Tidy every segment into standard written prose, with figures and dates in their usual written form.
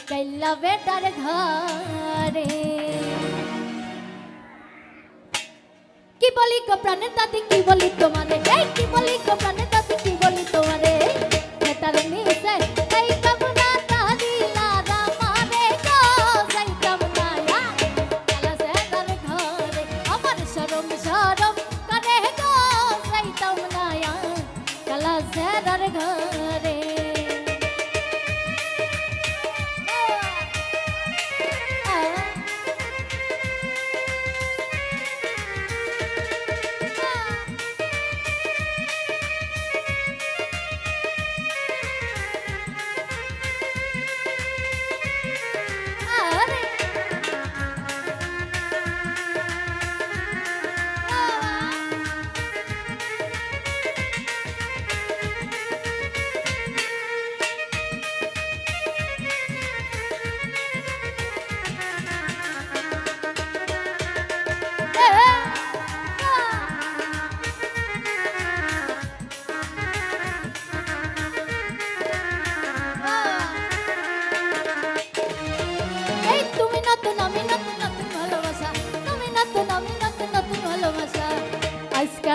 कैला बेटार घरे की बोली को प्राणे दादी की बोली तुम्हारे की बोली को प्राणे दादी की बोली तुम्हारे बेटार मिसे कई कबना दादी लारा मारे गो सही कबना या कला से दर घरे अमर शरम शरम करे गो सही कबना या कला से दर घरे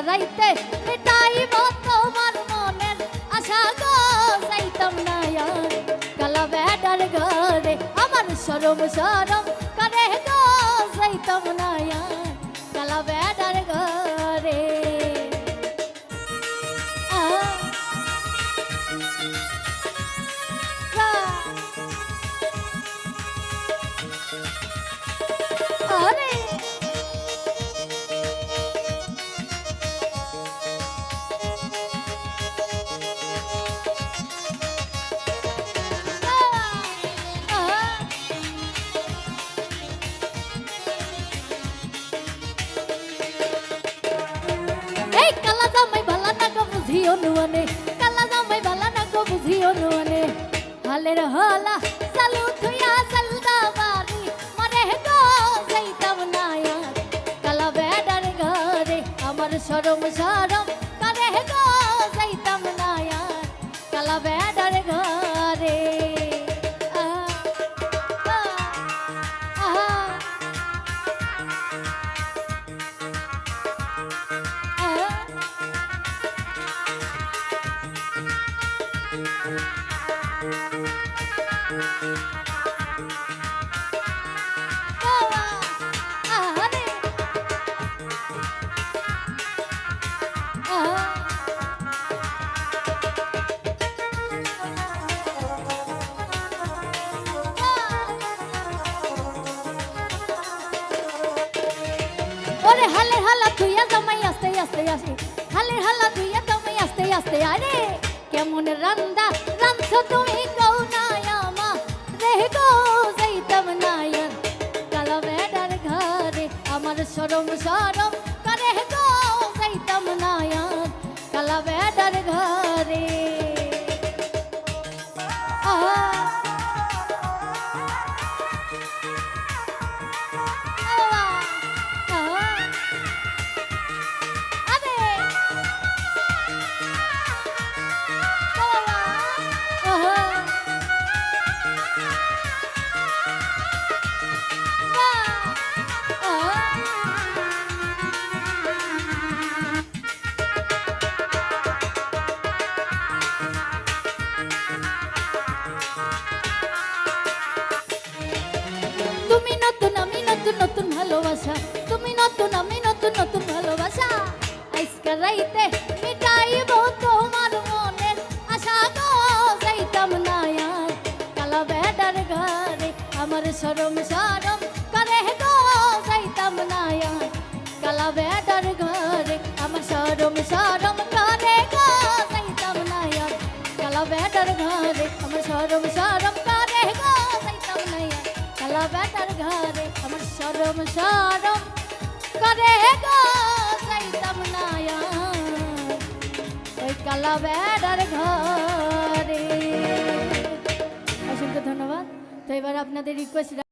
রাইতে মিটাইব তোমার মনের আশা গো যাইতাম না আর কালা বেটার ঘরে আমার শরম শরম করে গো যাইতাম না আর কালা বেটার ঘরে আরে নুয়ানে কালা জামাই বালা না গো বুঝিও নুয়ানে হালের হলা চালু থুয়া চালদা বাড়ি মরে গো যাইতাম না আর কালা বেটার ঘরে আমার শরম শরম করে গো যাইতাম না আর কালা বেটার ঘরে ওরে হালের হালা তুইয়া জামাই আস্তে আস্তে আসে হালের হালা তুইয়া জামাই আস্তে আস্তে আরে কেমন রান্দা রাঁধছো তুমি কও না আমা রে গো যাইতাম না আর কালা বেটার ঘরে আমার শরম শরম করে গো যাইতাম না আর কালা বেটার ঘরে তুমি নতুন আমি নতুন নতুন ভালোবাসা তুমি নতুন আমি নতুন নতুন ভালোবাসা আজকে রাইতে মিটাইব তোমার মনের আশা গো যাইতাম না আর কালা বেটার ঘরে আমার শরম শরম করে গো যাইতাম না আর কালা বেটার ঘরে আমার শরম শরম করে গো যাইতাম না আর কালা বেটার ঘরে আমার শরম শরম করে গো যাইতাম না আর কালা বেটার ঘরে আমার শরম শরম করে গো যাইতাম না ওই কালা বেটার ঘরে। অসংখ্য ধন্যবাদ। তো এবার আপনাদের রিকোয়েস্ট